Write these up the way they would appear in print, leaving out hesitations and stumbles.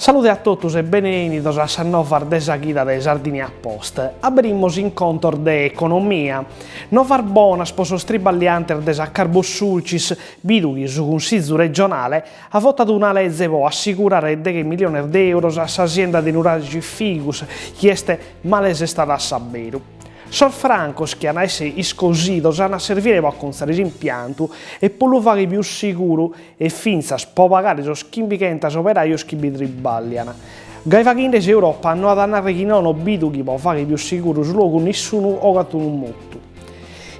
Salute a tutti e benvenuti a essa nuova ardesa guida de Sardinia Post. Abrimos incontro de economia. Novar bona sposo striballiante ardesa Carbossulcis, bidughi su consiglio regionale, ha votato una legge per assicurare 10 milioni di euro a azienda di Nuragi Figus, che è malese stata a Sabero. Sor Francos che hanno essere iscosidos hanno servire per consare l'impianto e per lo fare più sicuro e finza può pagare i schimbichenti operai che vi tribagliano. Gai vaghindes Europa hanno ad andare che non bidughi per fare più sicuro sul luogo nessuno o gatto un motto.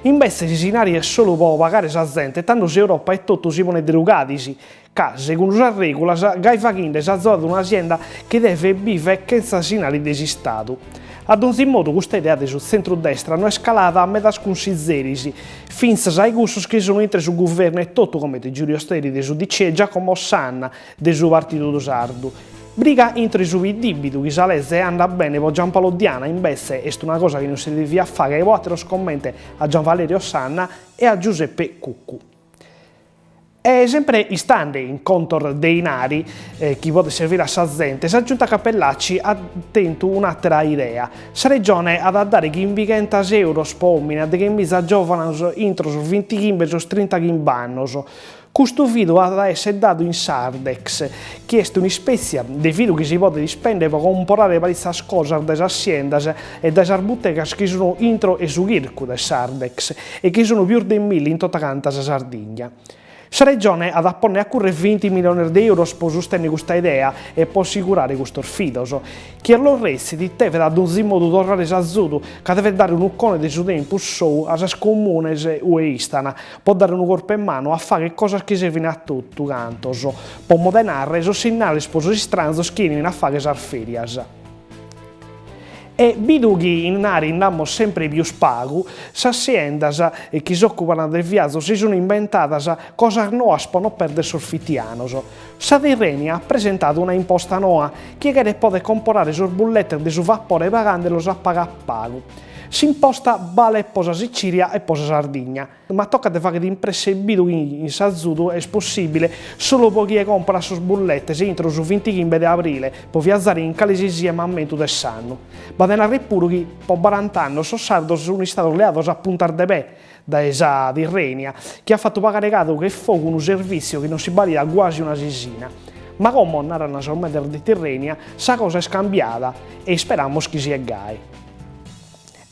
Invece si sinari è solo per pagare la gente, tanto se Europa è tutto si pone derogati, che secondo la regola gai vaghindes ha dato un'azienda che deve vivere senza sinari desistato. Ad ogni modo, questa idea del centro-destra non è scalata a metà sconsizzerisi, finza ai gusti che sono entri sul governo e tutto come di Giulio Steri del DC e Giacomo Sanna del suo partito sardo. Briga entri sui debiti che salese andrà bene per Giampaolo Diana, invece è una cosa che non si deve fare e altro scommette a Gianvalerio Sanna e a Giuseppe Cuccu. E sempre istante in contor dei nari, chi vuole servire a sa gente, si è aggiunta Cappellacci ha tentato un'altra idea. Sa regione ha da dare 20 euro spomina de che misa giovane intro su 20 gimbe su 30 gimbannos. Questo video ha essere dato in Sardex, che è una specie di video che si può spendere per comprare queste cose dalle aziende e dalle botteghe che sono intro e su Irco del Sardex e che sono più di 1000 in tutta canta Sardegna. La regione ha da porre a curre 20 milioni di euro per sostenere questa idea e per assicurare questo fidos. Chi lo resti di te da ogni modo tornare a Zudu, che deve dare un uccone di suo tempo show a comune o istana, può dare un corpo in mano a fare cose che servono a tutto cantos, può modernare e segnare sposi stranzi che vengono a fare sarferias. E bidughi in nari andiamo sempre più spago, le aziende che si occupano del viaggio si sono inventate cose nuove per non perdere soffittianos. La Tirrenia ha presentato una imposta nuova che può comprare sul bollette di suo vapore pagandolo a pagare a pago. Si imposta vale posa Sicilia e posa Sardegna, ma tocca di fare di imprese bidughi in Sazudo è possibile solo per chi compra su bollette se entro su 20 di aprile per viaggiare in calesisi e mammento del sanno. Ma nella Repubblica per 40 anni sono sardo sono stati leati a puntare de bè da esa Tirrenia che ha fatto pagare cato che fuoco un servizio che non si valia quasi una sesina. Ma come non erano solamente di Tirrenia, sa cosa è scambiata e speriamo che sia gai.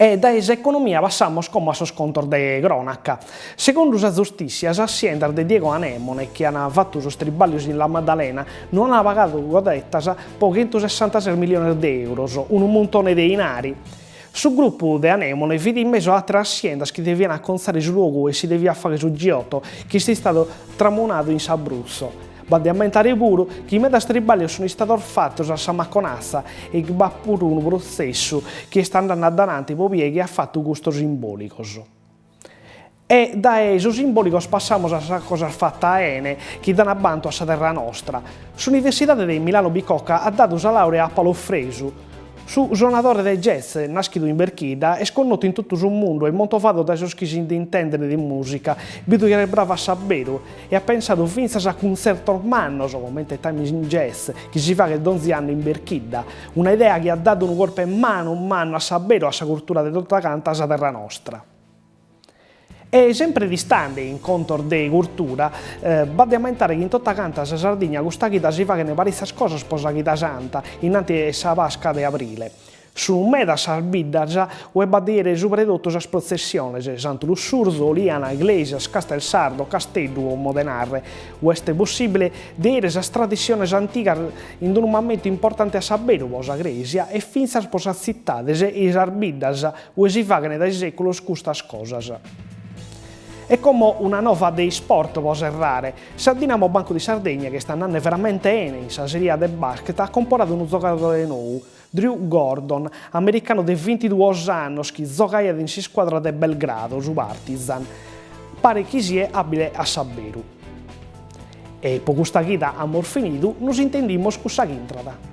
E da economia passiamo come a sconto di cronaca. Secondo la giustizia, l'azienda di Diego Anemone, che ha fatto i striballi in La Maddalena, non ha pagato godettas per 166 milioni di euro, un montone di denari. Sul gruppo di Anemone vede in mezzo altre aziende che devono acconsare sul luogo e si deve fare sul G8, che è stato tramonato in Abruzzo. Va di aumentare pure che i metastriballi sono stati fatti a Samacconassa e che va pure un processo che sta andando avanti proprio che ha fatto questo simbolico. E da eso simbolico passiamo a cosa fatta a Ene, che dà banto a terra nostra. L'Università di Milano Bicocca ha dato la laurea a Paolo Fresu, su suonatore del jazz, nascido in Berchida, è sconosciuto in tutto il mondo e motivato da chi si intende di musica, vedo che era bravo a sapere e ha pensato finza a concerto ormano, come Time in Jazz, che si fa che 11 anni in Berchida, una idea che ha dato un corpo in mano a sapere a cultura di tutta canta a terra nostra. E sempre distante in contor de cultura, va ad aumentare che in tutta canta la Sardegna questa chita si fa che ne pare cose sposa chita santa, innanti a Pasca di aprile. Su meta salbidda o va a dire soprattutto le processioni, Santo Lussurdo, Oliana, Iglesias, Castelsardo, Castello o Modenarre. O è possibile dire le tradizioni antiche in un momento importante a sapere cosa Grecia e finza sposa cittade e sarbiddas o si fa che ne dai secoli queste cose. E come una nova dei sport può serrare, il Dinamo Banco di Sardegna, che sta andando veramente bene in Serie A del basket, ha comprato un giocatore nuovo, Drew Gordon, americano di 22 anni, che gioca in squadra del Belgrado, su Partizan. Pare che sia abile a sapere. E per questa guida amor finito, nos intendimos con questa intrada.